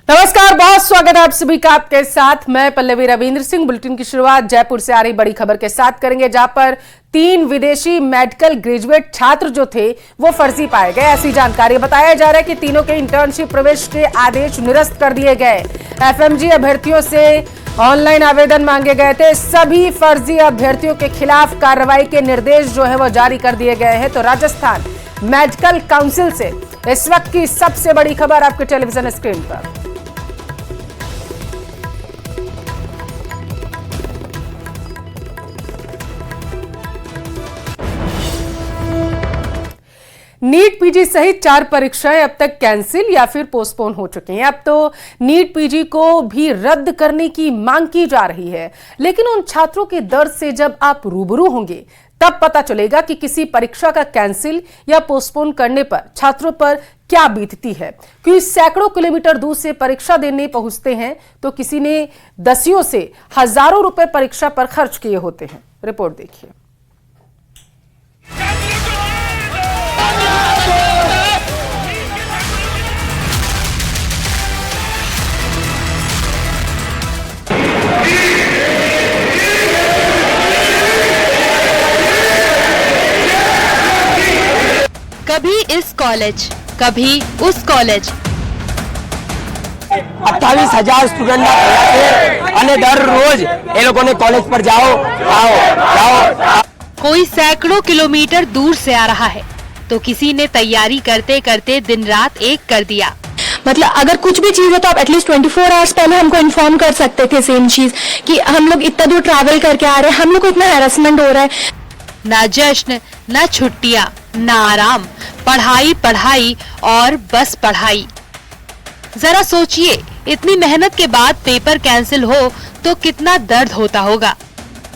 नमस्कार, बहुत स्वागत है आप सभी का। आपके साथ मैं पल्लवी रविंद्र सिंह। बुलेटिन की शुरुआत जयपुर से आ रही बड़ी खबर के साथ करेंगे, जहां पर 3 विदेशी मेडिकल ग्रेजुएट छात्र जो थे वो फर्जी पाए गए। ऐसी जानकारी बताया जा रहा है कि तीनों के इंटर्नशिप प्रवेश के आदेश निरस्त कर दिए गए। एफएमजी अभ्यर्थियों से ऑनलाइन आवेदन मांगे गए थे। सभी फर्जी अभ्यर्थियों के खिलाफ कार्रवाई के निर्देश जो है वो जारी कर दिए गए हैं। तो राजस्थान मेडिकल काउंसिल से इस वक्त की सबसे बड़ी खबर आपके टेलीविजन स्क्रीन पर। नीट पीजी सहित 4 परीक्षाएं अब तक कैंसिल या फिर पोस्टपोन हो चुकी हैं। अब तो नीट पीजी को भी रद्द करने की मांग की जा रही है। लेकिन उन छात्रों के दर्द से जब आप रूबरू होंगे तब पता चलेगा कि किसी परीक्षा का कैंसिल या पोस्टपोन करने पर छात्रों पर क्या बीतती है। क्योंकि सैकड़ों किलोमीटर दूर से परीक्षा देने पहुंचते हैं तो किसी ने दसियों से हजारों रुपए परीक्षा पर खर्च किए होते हैं। रिपोर्ट देखिए। कभी इस कॉलेज कभी उस कॉलेज 28,000 स्टूडेंट दर रोज ये लोगों ने कॉलेज पर जाओ। कोई सैकड़ों किलोमीटर दूर से आ रहा है तो किसी ने तैयारी करते करते दिन रात एक कर दिया। मतलब अगर कुछ भी चीज है तो आप एटलीस्ट 24 आवर्स पहले हमको इन्फॉर्म कर सकते थे। सेम चीज कि हम लोग इतना दूर ट्रैवल करके आ रहे हैं, हम लोग को इतना हैरेसमेंट हो रहा है। ना जश्न, ना छुट्टियां, ना आराम, पढ़ाई पढ़ाई और बस पढ़ाई। जरा सोचिए, इतनी मेहनत के बाद पेपर कैंसिल हो तो कितना दर्द होता होगा।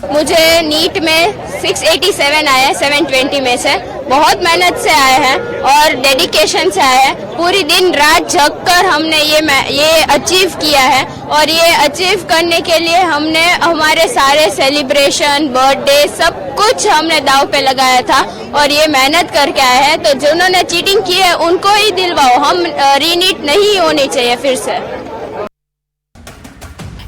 मुझे नीट में 687 आए हैं 720 में से। बहुत मेहनत से आए हैं और डेडिकेशन से आए हैं। पूरी दिन रात जग कर हमने ये अचीव किया है और ये अचीव करने के लिए हमने हमारे सारे सेलिब्रेशन, बर्थडे सब कुछ हमने दाव पे लगाया था और ये मेहनत करके आए हैं। तो जिन्होंने चीटिंग की है उनको ही दिलवाओ, हम रीनीट नहीं होनी चाहिए फिर से।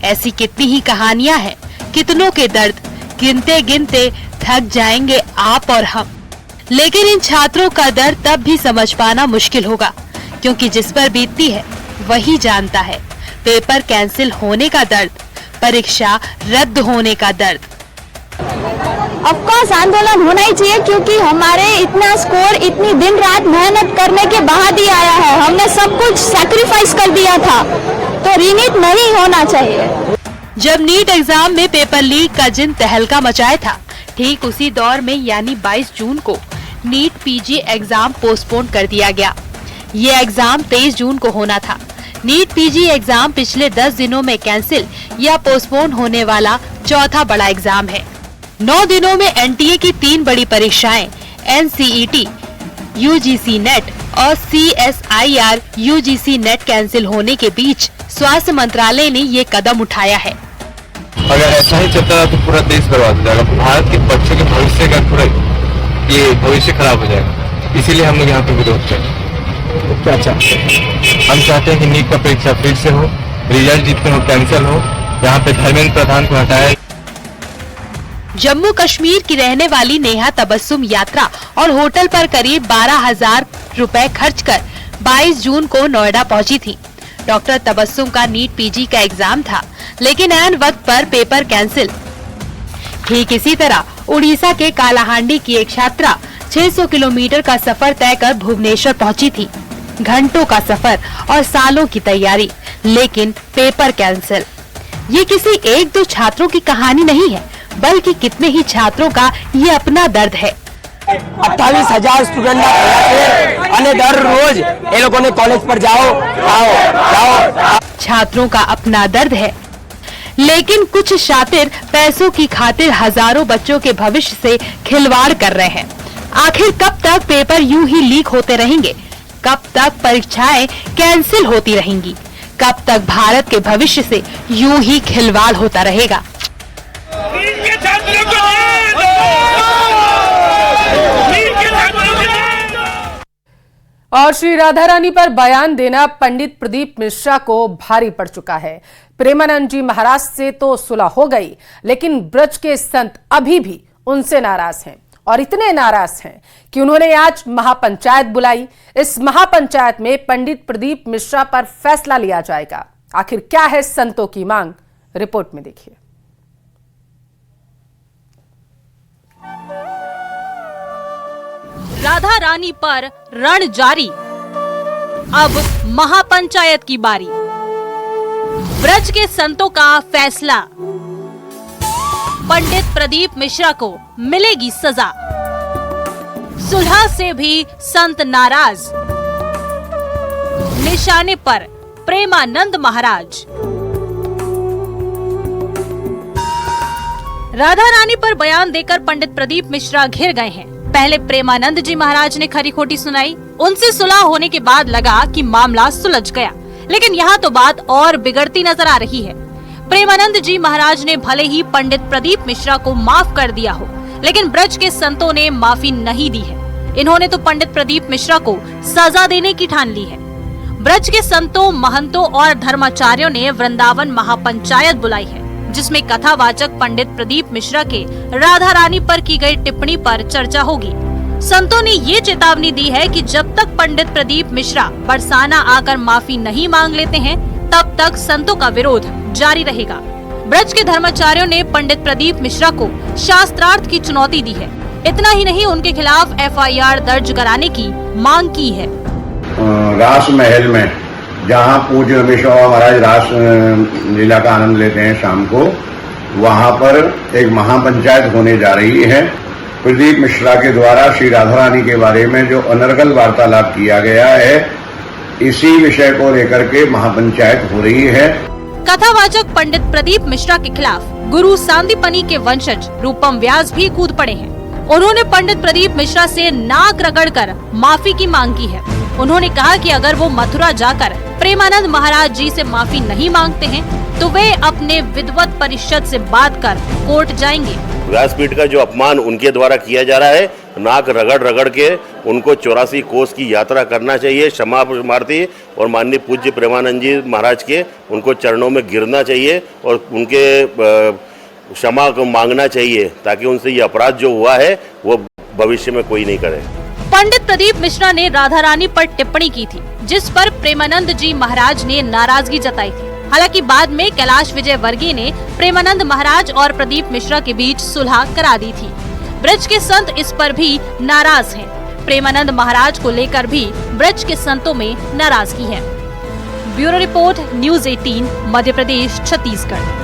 ऐसी कितनी ही कहानियां हैं, कितनों के दर्द गिनते गिनते थक जाएंगे आप और हम। लेकिन इन छात्रों का दर्द तब भी समझ पाना मुश्किल होगा, क्योंकि जिस पर बीतती है वही जानता है। पेपर कैंसिल होने का दर्द, परीक्षा रद्द होने का दर्द। ऑफकोर्स आंदोलन होना ही चाहिए, क्योंकि हमारे इतना स्कोर इतनी दिन रात मेहनत करने के बाद ही आया है। हमने सब कुछ सैक्रिफाइस कर दिया था, तो रीनीट नहीं होना चाहिए। जब नीट एग्जाम में पेपर लीक का जिन तहलका मचाया था, ठीक उसी दौर में यानी 22 जून को नीट पीजी एग्जाम पोस्टपोन कर दिया गया। ये एग्जाम 23 जून को होना था। नीट पीजी एग्जाम पिछले 10 दिनों में कैंसिल या पोस्टपोन होने वाला चौथा बड़ा एग्जाम है। 9 दिनों में एनटीए की 3 बड़ी परीक्षाएं एनसीईटी, यूजीसी नेट और सीएसआईआर यूजीसी नेट कैंसिल होने के बीच स्वास्थ्य मंत्रालय ने ये कदम उठाया है। अगर ऐसा ही चलता रहा तो पूरा देश बर्बाद हो जाएगा। भारत के बच्चों के भविष्य का पूरा ये भविष्य खराब हो जाएगा। इसीलिए हम लोग यहाँ पे विरोध करें। क्या चाहते हैं? हम चाहते हैं कि नीट का परीक्षा फिर से हो, रिजल्ट जितने हो कैंसिल हो। यहाँ पे धर्मेंद्र प्रधान को हटाया। जम्मू कश्मीर की रहने वाली नेहा तबस्सुम यात्रा और होटल पर करीब 12,000 रुपए खर्च कर 22 जून को नोएडा पहुंची थी। डॉक्टर तबस्सुम का नीट पीजी का एग्जाम था, लेकिन ऐन वक्त पर पेपर कैंसिल। ठीक इसी तरह उड़ीसा के कालाहांडी की एक छात्रा 600 किलोमीटर का सफर तय कर भुवनेश्वर पहुंची थी। घंटों का सफर और सालों की तैयारी, लेकिन पेपर कैंसिल। ये किसी 1-2 छात्रों की कहानी नहीं है, बल्कि कितने ही छात्रों का ये अपना दर्द है। 28,000 स्टूडेंट दर रोज ये लोगों ने कॉलेज पर जाओ। छात्रों का अपना दर्द है, लेकिन कुछ शातिर पैसों की खातिर हजारों बच्चों के भविष्य से खिलवाड़ कर रहे हैं। आखिर कब तक पेपर यूं ही लीक होते रहेंगे? कब तक परीक्षाएं कैंसिल होती रहेंगी? कब तक भारत के भविष्य से यूं ही खिलवाड़ होता रहेगा? और श्री राधा रानी पर बयान देना पंडित प्रदीप मिश्रा को भारी पड़ चुका है। प्रेमानंद जी महाराज से तो सुलह हो गई, लेकिन ब्रज के संत अभी भी उनसे नाराज हैं और इतने नाराज हैं कि उन्होंने आज महापंचायत बुलाई। इस महापंचायत में पंडित प्रदीप मिश्रा पर फैसला लिया जाएगा। आखिर क्या है संतों की मांग, रिपोर्ट में देखिए। राधा रानी पर रण जारी, अब महापंचायत की बारी। ब्रज के संतों का फैसला, पंडित प्रदीप मिश्रा को मिलेगी सजा। सुलह से भी संत नाराज, निशाने पर प्रेमानंद महाराज। राधा रानी पर बयान देकर पंडित प्रदीप मिश्रा घिर गए हैं। पहले प्रेमानंद जी महाराज ने खरी खोटी सुनाई, उनसे सुलह होने के बाद लगा कि मामला सुलझ गया, लेकिन यहाँ तो बात और बिगड़ती नजर आ रही है। प्रेमानंद जी महाराज ने भले ही पंडित प्रदीप मिश्रा को माफ कर दिया हो, लेकिन ब्रज के संतों ने माफी नहीं दी है। इन्होंने तो पंडित प्रदीप मिश्रा को सजा देने की ठान ली है। ब्रज के संतों, महंतों और धर्माचार्यों ने वृंदावन महापंचायत बुलाई है, जिसमें कथावाचक पंडित प्रदीप मिश्रा के राधा रानी पर की गई टिप्पणी पर चर्चा होगी। संतों ने ये चेतावनी दी है कि जब तक पंडित प्रदीप मिश्रा बरसाना आकर माफी नहीं मांग लेते हैं, तब तक संतों का विरोध जारी रहेगा। ब्रज के धर्माचार्यों ने पंडित प्रदीप मिश्रा को शास्त्रार्थ की चुनौती दी है। इतना ही नहीं, उनके खिलाफ FIR दर्ज कराने की मांग की है। रास महल में जहाँ पूज्य रमेश बाबा महाराज रास लीला का आनंद लेते हैं शाम को, वहाँ पर एक महापंचायत होने जा रही है। प्रदीप मिश्रा के द्वारा श्री राधा रानी के बारे में जो अनर्गल वार्तालाप किया गया है, इसी विषय को लेकर के महापंचायत हो रही है। कथावाचक पंडित प्रदीप मिश्रा के खिलाफ गुरु सांदीपनी के वंशज रूपम व्यास भी कूद पड़े हैं। उन्होंने पंडित प्रदीप मिश्रा से नाक रगड़कर माफी की मांग की है। उन्होंने कहा कि अगर वो मथुरा जाकर प्रेमानंद महाराज जी से माफी नहीं मांगते हैं, तो वे अपने विद्वत परिषद से बात कर कोर्ट जाएंगे। व्यासपीठ का जो अपमान उनके द्वारा किया जा रहा है, नाक रगड़ रगड़ के उनको 84 कोस की यात्रा करना चाहिए, क्षमा प्रार्थी और माननीय पूज्य प्रेमानंद जी महाराज के उनको चरणों में गिरना चाहिए और उनके क्षमा को मांगना चाहिए, ताकि उनसे ये अपराध जो हुआ है वो भविष्य में कोई नहीं करे। पंडित प्रदीप मिश्रा ने राधा रानी पर टिप्पणी की थी, जिस पर प्रेमानंद जी महाराज ने नाराजगी जताई थी। हालांकि बाद में कैलाश विजय वर्गीय ने प्रेमानंद महाराज और प्रदीप मिश्रा के बीच सुलह करा दी थी। ब्रज के संत इस पर भी नाराज हैं। प्रेमानंद महाराज को लेकर भी ब्रज के संतों में नाराजगी है। Bureau report, news 18, Madhya Pradesh, Chhattisgarh.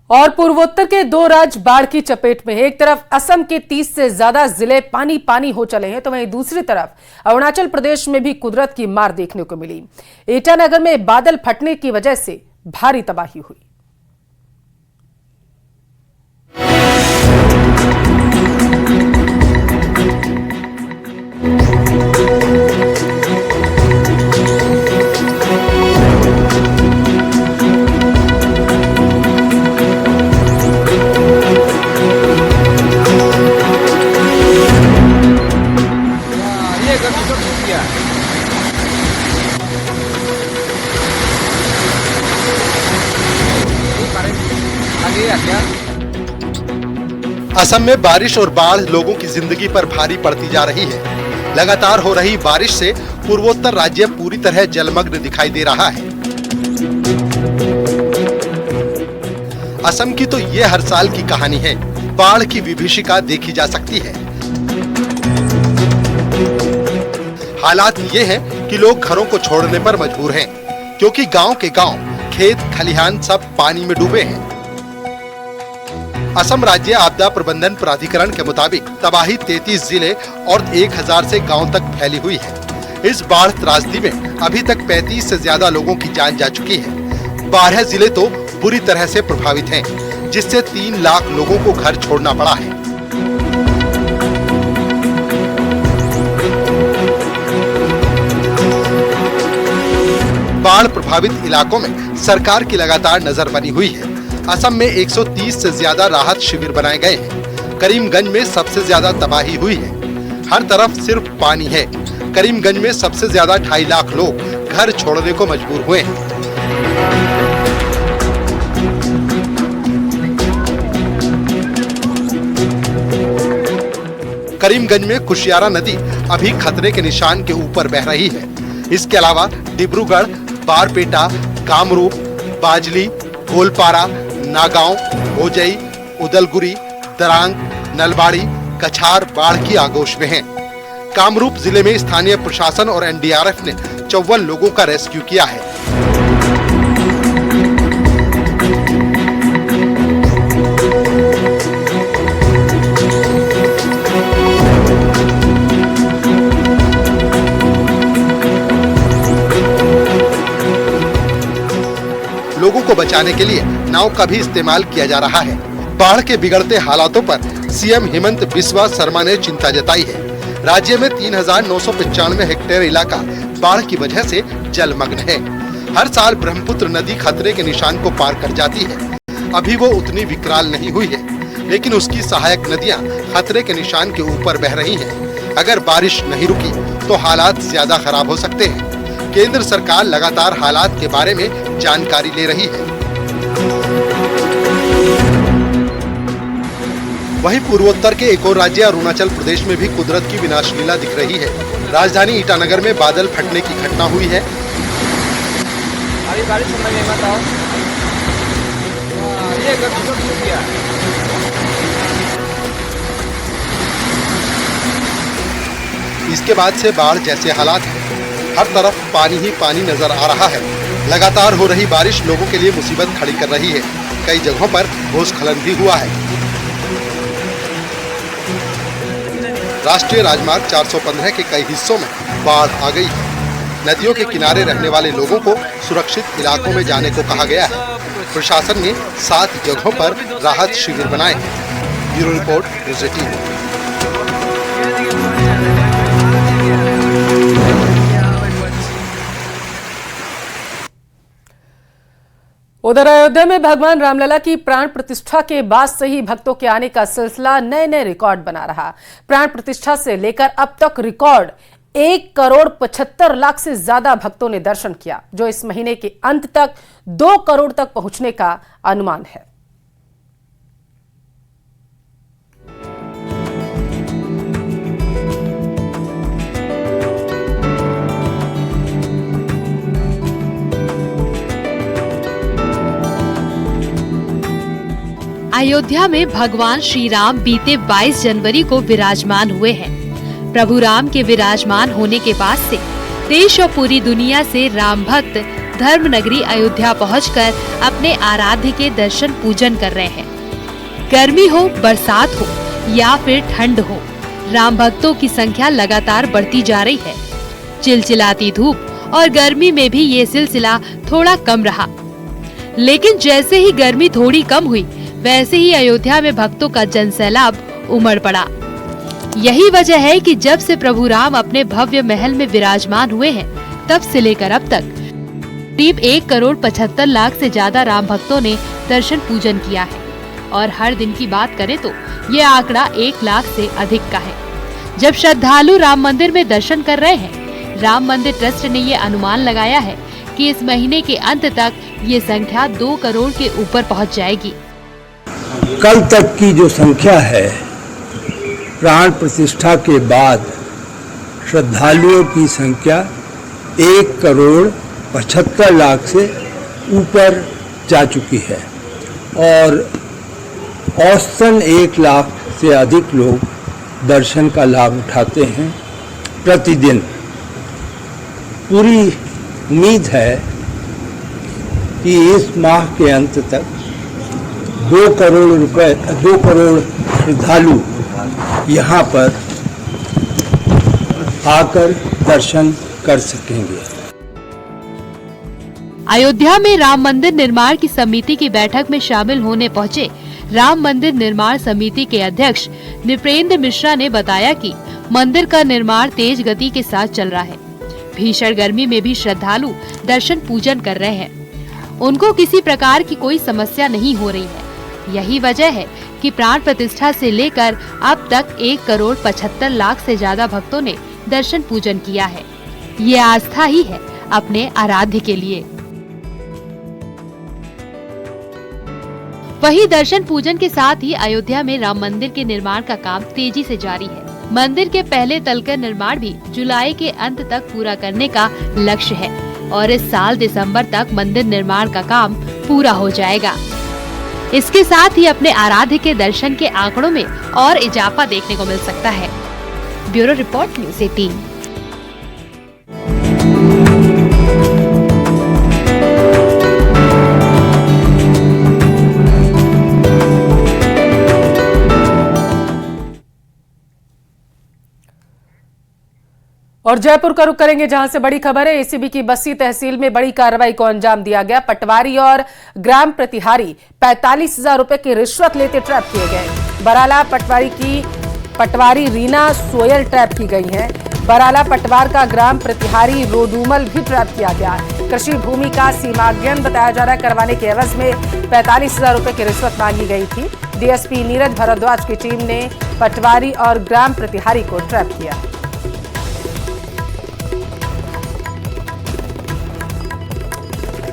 और पूर्वोत्तर के 2 राज्य बाढ़ की चपेट में है। एक तरफ असम के 30 से ज्यादा जिले पानी पानी हो चले हैं, तो वहीं दूसरी तरफ अरुणाचल प्रदेश में भी कुदरत की मार देखने को मिली। ईटानगर में बादल फटने की वजह से भारी तबाही हुई। असम में बारिश और बाढ़ लोगों की जिंदगी पर भारी पड़ती जा रही है। लगातार हो रही बारिश से पूर्वोत्तर राज्य पूरी तरह जलमग्न दिखाई दे रहा है। असम की तो ये हर साल की कहानी है। बाढ़ की विभीषिका देखी जा सकती है। हालात ये हैं कि लोग घरों को छोड़ने पर मजबूर हैं, क्योंकि गांव के गांव, खेत खलिहान सब पानी में डूबे हैं। असम राज्य आपदा प्रबंधन प्राधिकरण के मुताबिक तबाही 33 जिले और 1000 से गांव तक फैली हुई है। इस बाढ़ त्रासदी में अभी तक 35 से ज्यादा लोगों की जान जा चुकी है। 12 जिले तो बुरी तरह से प्रभावित हैं, जिससे 3 लाख लोगों को घर छोड़ना पड़ा है। बाढ़ प्रभावित इलाकों में सरकार की लगातार नजर बनी हुई है। असम में 130 से ज्यादा राहत शिविर बनाए गए हैं। करीमगंज में सबसे ज्यादा तबाही हुई है। हर तरफ सिर्फ पानी है। करीमगंज में सबसे ज्यादा 2.5 लाख लोग घर छोड़ने को मजबूर हुए हैं। करीमगंज में कुशियारा नदी अभी खतरे के निशान के ऊपर बह रही है। इसके अलावा डिब्रूगढ़, बारपेटा, कामरूप, बाजली, गोलपारा, नागांव, भोजई, उदलगुरी, दरांग, नलबाड़ी, कछार बाढ़ की आगोश में हैं। कामरूप जिले में स्थानीय प्रशासन और एनडीआरएफ ने 54 लोगों का रेस्क्यू किया है। लोगों को बचाने के लिए नाव का भी इस्तेमाल किया जा रहा है। बाढ़ के बिगड़ते हालातों पर सीएम हेमंत बिस्वा शर्मा ने चिंता जताई है। राज्य में 3,995 हेक्टेयर इलाका बाढ़ की वजह से जलमग्न है। हर साल ब्रह्मपुत्र नदी खतरे के निशान को पार कर जाती है। अभी वो उतनी विकराल नहीं हुई है, लेकिन उसकी सहायक नदियां खतरे के निशान के ऊपर बह रही हैं। अगर बारिश नहीं रुकी तो हालात ज्यादा खराब हो सकते हैं। केंद्र सरकार लगातार हालात के बारे में जानकारी ले रही है। वहीं पूर्वोत्तर के एक और राज्य अरुणाचल प्रदेश में भी कुदरत की विनाशलीला दिख रही है। राजधानी ईटानगर में बादल फटने की घटना हुई है। इसके बाद से बाढ़ जैसे हालात हैं। हर तरफ पानी ही पानी नजर आ रहा है। लगातार हो रही बारिश लोगों के लिए मुसीबत खड़ी कर रही है। कई जगहों पर भूस्खलन भी हुआ है। राष्ट्रीय राजमार्ग 415 के कई हिस्सों में बाढ़ आ गई है। नदियों के किनारे रहने वाले लोगों को सुरक्षित इलाकों में जाने को कहा गया है। प्रशासन ने 7 जगहों पर राहत शिविर बनाए हैं। Bureau report, news 18। उधर अयोध्या में भगवान रामलला की प्राण प्रतिष्ठा के बाद से ही भक्तों के आने का सिलसिला नए नए रिकॉर्ड बना रहा। प्राण प्रतिष्ठा से लेकर अब तक रिकॉर्ड 1,75,00,000 से ज्यादा भक्तों ने दर्शन किया, जो इस महीने के अंत तक 2 करोड़ तक पहुंचने का अनुमान है। अयोध्या में भगवान श्री राम बीते 22 जनवरी को विराजमान हुए हैं। प्रभु राम के विराजमान होने के बाद से देश और पूरी दुनिया से राम भक्त धर्म नगरी अयोध्या पहुंचकर अपने आराध्य के दर्शन पूजन कर रहे हैं। गर्मी हो, बरसात हो या फिर ठंड हो, राम भक्तों की संख्या लगातार बढ़ती जा रही है। चिलचिलाती धूप और गर्मी में भी ये सिलसिला थोड़ा कम रहा, लेकिन जैसे ही गर्मी थोड़ी कम हुई, वैसे ही अयोध्या में भक्तों का जनसैलाब उमड़ पड़ा। यही वजह है कि जब से प्रभु राम अपने भव्य महल में विराजमान हुए हैं, तब से लेकर अब तक करीब 1,75,00,000 से ज्यादा राम भक्तों ने दर्शन पूजन किया है। और हर दिन की बात करें तो ये आंकड़ा 1 लाख से अधिक का है। जब श्रद्धालु राम मंदिर में दर्शन कर रहे हैं, राम मंदिर ट्रस्ट ने ये अनुमान लगाया है कि इस महीने के अंत तक ये संख्या 2 करोड़ के ऊपर पहुँच जाएगी। कल तक की जो संख्या है, प्राण प्रतिष्ठा के बाद श्रद्धालुओं की संख्या 1,75,00,000 से ऊपर जा चुकी है और औसतन 1 लाख से अधिक लोग दर्शन का लाभ उठाते हैं प्रतिदिन। पूरी उम्मीद है कि इस माह के अंत तक 2 करोड़ श्रद्धालु यहाँ पर आकर दर्शन कर सकेंगे। अयोध्या में राम मंदिर निर्माण की समिति की बैठक में शामिल होने पहुंचे राम मंदिर निर्माण समिति के अध्यक्ष नृपेंद्र मिश्रा ने बताया कि मंदिर का निर्माण तेज गति के साथ चल रहा है। भीषण गर्मी में भी श्रद्धालु दर्शन पूजन कर रहे हैं। उनको किसी प्रकार की कोई समस्या नहीं हो रही है। यही वजह है कि प्राण प्रतिष्ठा से लेकर अब तक 1,75,00,000 से ज्यादा भक्तों ने दर्शन पूजन किया है। ये आस्था ही है अपने आराध्य के लिए। वहीं दर्शन पूजन के साथ ही अयोध्या में राम मंदिर के निर्माण का काम तेजी से जारी है। मंदिर के पहले तल का निर्माण भी जुलाई के अंत तक पूरा करने का लक्ष्य है और इस साल दिसंबर तक मंदिर निर्माण का काम पूरा हो जाएगा। इसके साथ ही अपने आराध्य के दर्शन के आंकड़ों में और इजाफा देखने को मिल सकता है। Bureau report, news 18। और जयपुर का रुख करेंगे, जहां से बड़ी खबर है। एसीबी की बस्सी तहसील में बड़ी कार्रवाई को अंजाम दिया गया। पटवारी और ग्राम प्रतिहारी 45,000 रुपए की रिश्वत लेते ट्रैप किए गए। बराला पटवारी रीना सोयल ट्रैप की गई है। बराला पटवार का ग्राम प्रतिहारी रोडूमल भी ट्रैप किया गया। कृषि भूमि का सीमांकन बताया जा रहा है करवाने के एवज में 45,000 रुपए की रिश्वत मांगी गई थी। डीएसपी नीरज भारद्वाज की टीम ने पटवारी और ग्राम प्रतिहारी को ट्रैप किया।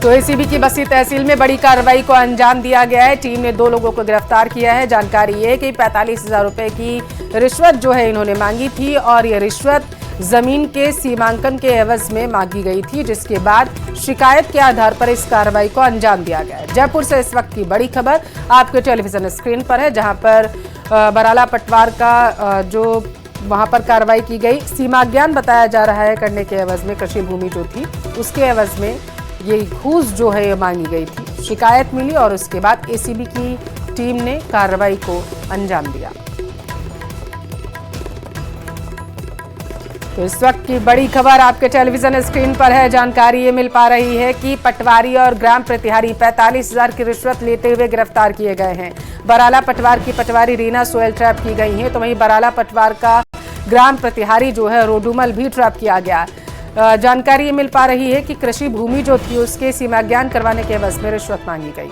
तो एसीबी की बस्सी तहसील में बड़ी कार्रवाई को अंजाम दिया गया है। टीम ने 2 लोगों को गिरफ्तार किया है। जानकारी ये कि 45,000 रुपए की रिश्वत जो है इन्होंने मांगी थी और ये रिश्वत जमीन के सीमांकन के एवज में मांगी गई थी, जिसके बाद शिकायत के आधार पर इस कार्रवाई को अंजाम दिया गया है। जयपुर से इस वक्त की बड़ी खबर आपके टेलीविजन स्क्रीन पर है, जहां पर बराला पटवार का जो वहां पर कार्रवाई की गई। सीमाज्ञान बताया जा रहा है करने के एवज में कृषि भूमि जो थी उसके एवज में ये घूस जो है ये मांगी गई थी। शिकायत मिली और उसके बाद एसीबी की टीम ने कार्रवाई को अंजाम दिया। तो इस वक्त की बड़ी खबर आपके टेलीविजन स्क्रीन पर है। जानकारी ये मिल पा रही है कि पटवारी और ग्राम प्रतिहारी 45,000 की रिश्वत लेते हुए गिरफ्तार किए गए हैं। बराला पटवार की पटवारी रीना सोयल ट्रैप की गई है, तो वहीं बराला पटवार का ग्राम प्रतिहारी जो है रोडूमल भी ट्रैप किया गया। जानकारी ये मिल पा रही है कि कृषि भूमि जो थी उसके सीमाज्ञान करवाने के एवज में रिश्वत मांगी गई।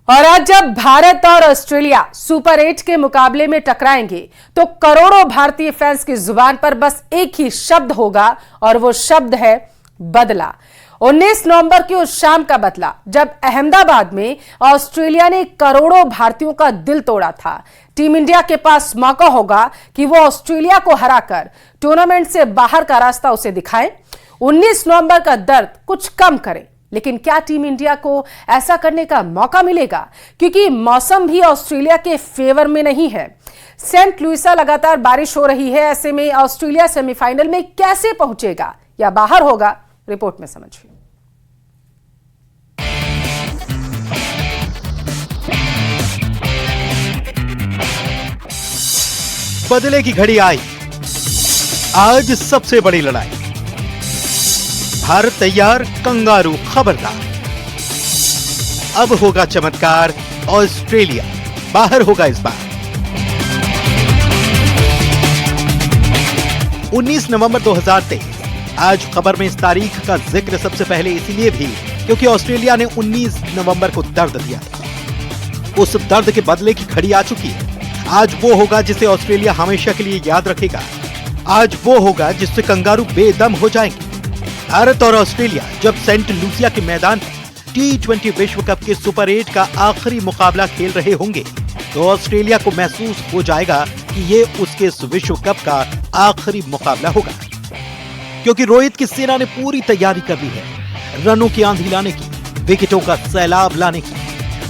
और आज जब भारत और ऑस्ट्रेलिया सुपर 8 के मुकाबले में टकराएंगे तो करोड़ों भारतीय फैंस की जुबान पर बस एक ही शब्द होगा और वो शब्द है बदला। 19 नवंबर की उस शाम का बदला जब अहमदाबाद में ऑस्ट्रेलिया ने करोड़ों भारतीयों का दिल तोड़ा था। टीम इंडिया के पास मौका होगा कि वो ऑस्ट्रेलिया को हराकर टूर्नामेंट से बाहर का रास्ता उसे दिखाए, 19 नवंबर का दर्द कुछ कम करे। लेकिन क्या टीम इंडिया को ऐसा करने का मौका मिलेगा? क्योंकि मौसम भी ऑस्ट्रेलिया के फेवर में नहीं है। सेंट लुइसा लगातार बारिश हो रही है। ऐसे में ऑस्ट्रेलिया सेमीफाइनल में कैसे पहुंचेगा या बाहर होगा, रिपोर्ट में समझिए। बदले की घड़ी आई, आज सबसे बड़ी लड़ाई। भारत तैयार, कंगारू खबरदार। अब होगा चमत्कार, ऑस्ट्रेलिया बाहर होगा इस बार। 19 नवंबर 2023। आज खबर में इस तारीख का जिक्र सबसे पहले इसीलिए भी क्योंकि ऑस्ट्रेलिया ने 19 नवंबर को दर्द दिया था। उस दर्द के बदले की घड़ी आ चुकी है। आज वो होगा जिसे ऑस्ट्रेलिया हमेशा के लिए याद रखेगा। आज वो होगा जिससे कंगारू बेदम हो जाएंगे। भारत और ऑस्ट्रेलिया जब सेंट लुसिया के मैदान पर T20 विश्व कप के सुपर 8 का आखिरी मुकाबला खेल रहे होंगे तो ऑस्ट्रेलिया को महसूस हो जाएगा कि ये उसके इस विश्व कप का आखिरी मुकाबला होगा, क्योंकि रोहित की सेना ने पूरी तैयारी कर ली है रनों की आंधी लाने की, विकेटों का सैलाब लाने की।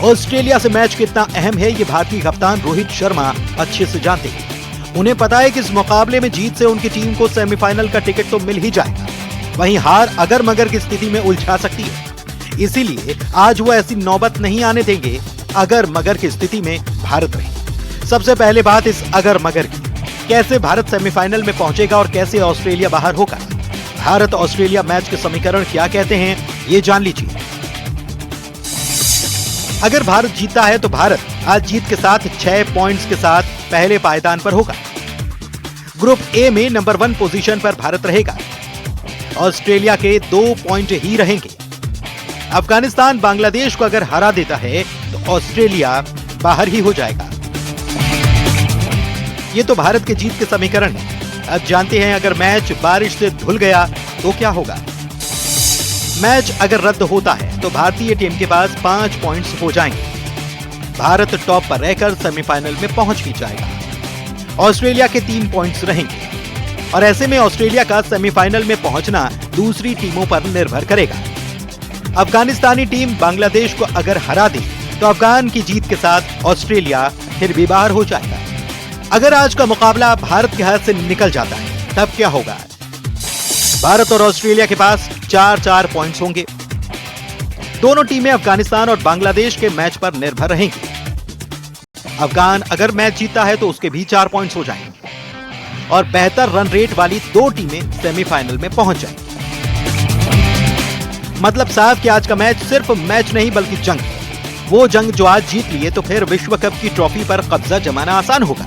ऑस्ट्रेलिया से मैच कितना अहम है ये भारतीय कप्तान रोहित शर्मा अच्छे से जानते हैं। उन्हें पता है कि इस मुकाबले में जीत से उनकी टीम को सेमीफाइनल का टिकट तो मिल ही जाएगा, वहीं हार अगर मगर की स्थिति में उलझा सकती है। इसीलिए आज वो ऐसी नौबत नहीं आने देंगे अगर मगर की स्थिति में भारत रहे। सबसे पहले बात इस अगर मगर की, कैसे भारत सेमीफाइनल में पहुंचेगा और कैसे ऑस्ट्रेलिया बाहर होगा। भारत ऑस्ट्रेलिया मैच के समीकरण क्या कहते हैं ये जान लीजिए। अगर भारत जीतता है तो भारत आज जीत के साथ 6 पॉइंट्स के साथ पहले पायदान पर होगा। ग्रुप ए में नंबर 1 पोजीशन पर भारत रहेगा। ऑस्ट्रेलिया के 2 पॉइंट ही रहेंगे। अफगानिस्तान बांग्लादेश को अगर हरा देता है तो ऑस्ट्रेलिया बाहर ही हो जाएगा। ये तो भारत के जीत के समीकरण है। अब जानते हैं अगर मैच बारिश से धुल गया तो क्या होगा। मैच अगर रद्द होता है तो भारतीय टीम के पास 5 पॉइंट्स हो जाएंगे। भारत टॉप पर रहकर सेमीफाइनल में पहुंच ही जाएगा। ऑस्ट्रेलिया के 3 पॉइंट्स रहेंगे और ऐसे में ऑस्ट्रेलिया का सेमीफाइनल में पहुंचना दूसरी टीमों पर निर्भर करेगा। अफगानिस्तानी टीम बांग्लादेश को अगर हरा दे तो अफगान की जीत के साथ ऑस्ट्रेलिया फिर भी बाहर हो जाएगा। अगर आज का मुकाबला भारत के हाथ से निकल जाता है तब क्या होगा। भारत और ऑस्ट्रेलिया के पास 4-4 पॉइंट्स होंगे। दोनों टीमें अफगानिस्तान और बांग्लादेश के मैच पर निर्भर रहेंगी। अफगान अगर मैच जीतता है तो उसके भी 4 पॉइंट्स हो जाएंगे और बेहतर रन रेट वाली 2 टीमें सेमीफाइनल में पहुंच जाएंगी। मतलब साफ कि आज का मैच सिर्फ मैच नहीं बल्कि जंग है। वो जंग जो आज जीत लिए तो फिर विश्व कप की ट्रॉफी पर कब्जा जमाना आसान होगा।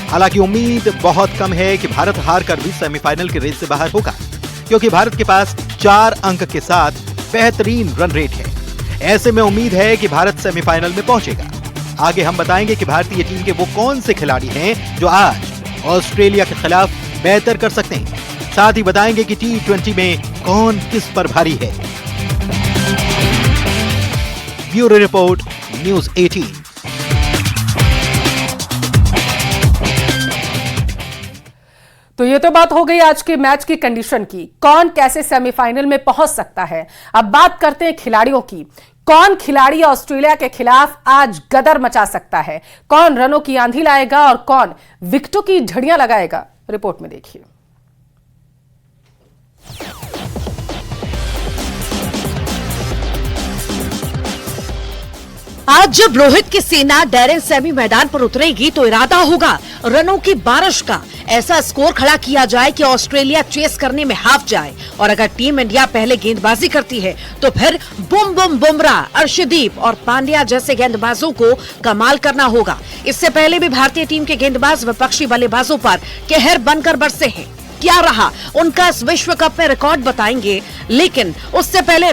हालांकि उम्मीद बहुत कम है कि भारत हार कर भी सेमीफाइनल की रेस से बाहर होगा, क्योंकि भारत के पास 4 अंक के साथ बेहतरीन रन रेट है। ऐसे में उम्मीद है कि भारत सेमीफाइनल में पहुंचेगा। आगे हम बताएंगे कि भारतीय टीम के वो कौन से खिलाड़ी हैं जो आज ऑस्ट्रेलिया के खिलाफ बेहतर कर सकते हैं। साथ ही बताएंगे कि T20 में कौन किस पर भारी है। Bureau report, news 18। तो ये तो बात हो गई आज के मैच की कंडीशन की, कौन कैसे सेमीफाइनल में पहुंच सकता है। अब बात करते हैं खिलाड़ियों की। कौन खिलाड़ी ऑस्ट्रेलिया के खिलाफ आज गदर मचा सकता है, कौन रनों की आंधी लाएगा और कौन विकेटों की झड़ियां लगाएगा, रिपोर्ट में देखिए। आज जब रोहित की सेना डैरेन सेमी मैदान पर उतरेगी तो इरादा होगा रनों की बारिश का। ऐसा स्कोर खड़ा किया जाए कि ऑस्ट्रेलिया चेस करने में हाफ जाए और अगर टीम इंडिया पहले गेंदबाजी करती है तो फिर बुमराह, अर्शदीप और पांड्या जैसे गेंदबाजों को कमाल करना होगा। इससे पहले भी भारतीय टीम के गेंदबाज विपक्षी बल्लेबाजों पर कहर बनकर बरसे हैं। क्या रहा उनका इस विश्व कप में रिकॉर्ड बताएंगे, लेकिन उससे पहले